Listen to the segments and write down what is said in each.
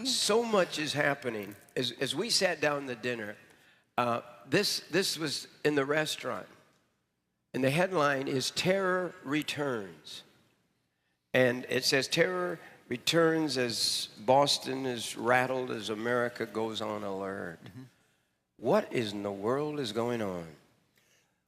So much is happening. As we sat down to dinner, this was in the restaurant, and the headline is "Terror Returns," and it says terror returns as Boston is rattled as America goes on alert. What in the world is going on?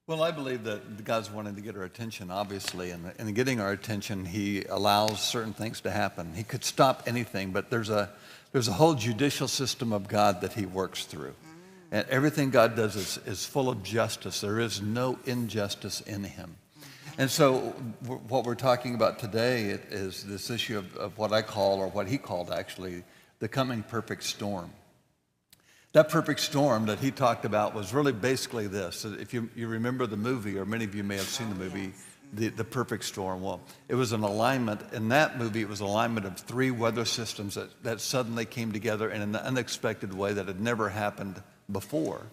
Well, I believe that God's wanting to get our attention, obviously, and in getting our attention, He allows certain things to happen. He could stop anything, but there's a whole judicial system of God that He works through. And everything God does is full of justice. There is no injustice in Him. And so what we're talking about today is this issue of what I call, or what He called actually, the coming perfect storm. That perfect storm that He talked about was really basically this. If you remember the movie, or many of you may have seen the movie, The Perfect Storm. Well, it was an alignment. In that movie, it was an alignment of three weather systems that suddenly came together in an unexpected way that had never happened before.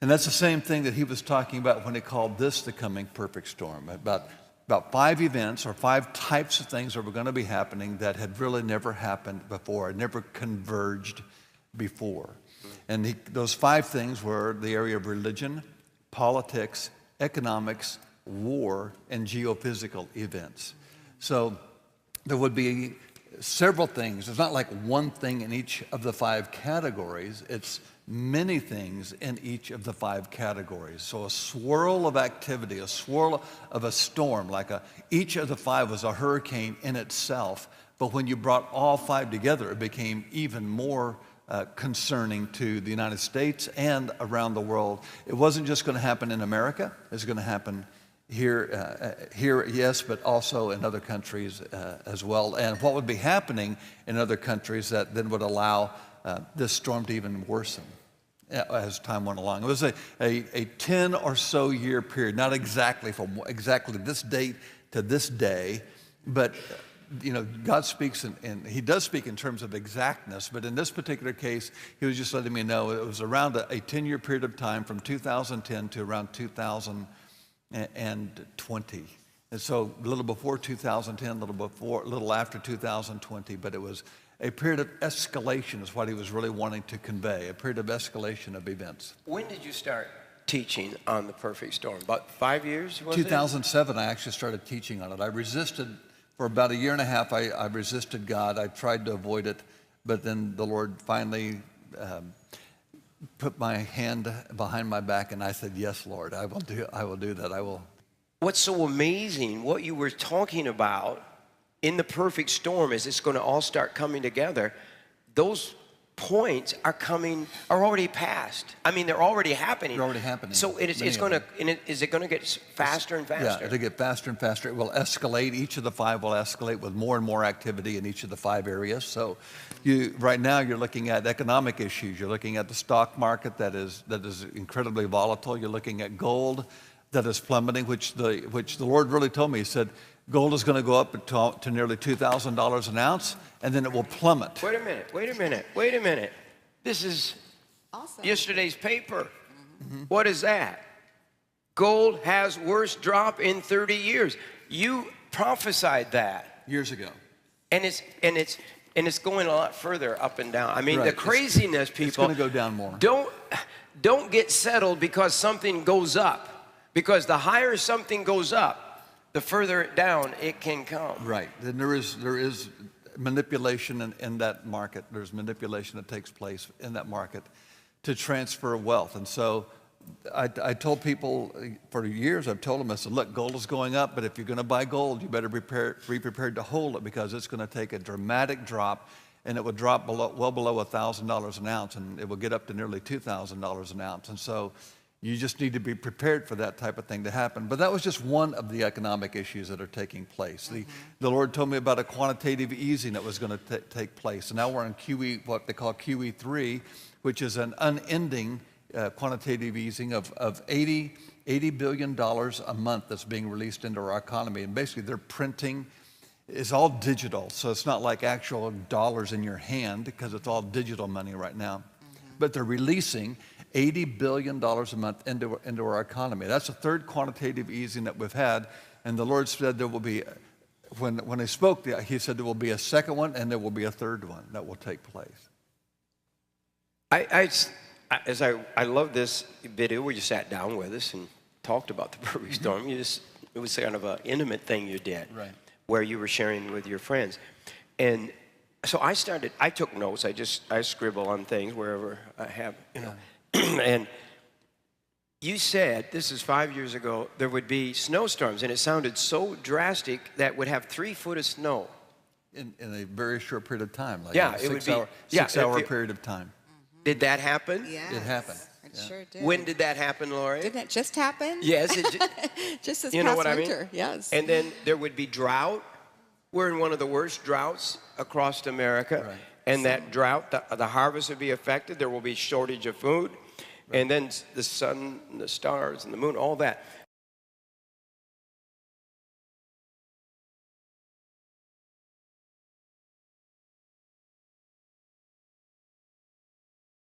And that's the same thing that He was talking about when He called this the coming perfect storm, about 5 events or 5 types of things that were going to be happening that had really never happened before, never converged before. And those 5 things were the area of religion, politics, economics, war, and geophysical events. So there would be several things. It's not like one thing in each of the 5 categories. It's many things in each of the 5 categories. So a swirl of activity, a swirl of a storm, each of the 5 was a hurricane in itself. But when you brought all 5 together, it became even more concerning to the United States and around the world. It wasn't just going to happen in America. It's going to happen here, yes, but also in other countries as well. And what would be happening in other countries that then would allow this storm to even worsen as time went along. It was a 10 or so year period, not exactly from exactly this date to this day, but God speaks, and He does speak in terms of exactness, but in this particular case, He was just letting me know it was around a 10-year period of time from 2010 to around 2020. And so a little before 2010, a little after 2020, but it was a period of escalation is what He was really wanting to convey, a period of escalation of events. When did you start teaching on the perfect storm? About 5 years, was 2007, I actually started teaching on it. I resisted. For about a year and a half, I resisted God. I tried to avoid it, but then the Lord finally put my hand behind my back, and I said, "Yes, Lord, I will do that. I will." What's so amazing, what you were talking about in the perfect storm, is it's going to all start coming together. Those points are already past. I mean, they're already happening. They're already happening. So is it going to get faster and faster? Yeah, it'll get faster and faster. It will escalate. Each of the 5 will escalate with more and more activity in each of the 5 areas. So right now you're looking at economic issues. You're looking at the stock market that is incredibly volatile. You're looking at gold that is plummeting, which the Lord really told me. He said, gold is going to go up to nearly $2,000 an ounce, and then it will plummet. Wait a minute. This is awesome. Yesterday's paper. What is that? Gold has worst drop in 30 years. You prophesied that years ago. And it's going a lot further up and down. I mean, right. The craziness, people. It's going to go down more. Don't get settled because something goes up. Because the higher something goes up, the further down it can come. Right. Then there is manipulation in that market. There's manipulation that takes place in that market to transfer wealth. And so I told people for years, I've told them, I said, look, gold is going up, but if you're going to buy gold, you better be prepared to hold it, because it's going to take a dramatic drop, and it will drop well below $1,000 an ounce, and it will get up to nearly $2,000 an ounce. And so you just need to be prepared for that type of thing to happen. But that was just one of the economic issues that are taking place. The Lord told me about a quantitative easing that was going to take place. And now we're in QE, what they call QE3, which is an unending quantitative easing of $80 billion a month that's being released into our economy. And basically they're printing. It's all digital, so it's not like actual dollars in your hand, because it's all digital money right now. But they're releasing $80 billion a month into our economy. That's the 3rd quantitative easing that we've had, and the Lord said there will be when he spoke, he said there will be a second one and there will be a third one that will take place. I love this video where you sat down with us and talked about the perfect storm. It was kind of an intimate thing you did, Right. where you were sharing with your friends. And so I took notes. I scribble on things wherever I have, and you said, this is 5 years ago, there would be snowstorms, and it sounded so drastic that would have 3 foot of snow. In a very short period of time, like Yeah, a it would 6 be- hour, yeah, 6 hour if you- period of time. Did that happen? Yes, It happened. It Yeah. sure did. When did that happen, Lori? Didn't it just happen? Yes, Just this you know past what I mean? winter, yes. And then there would be drought. We're in one of the worst droughts across America. Right. And that drought, the harvest would be affected. There will be shortage of food. And then the sun, and the stars, and the moon, all that.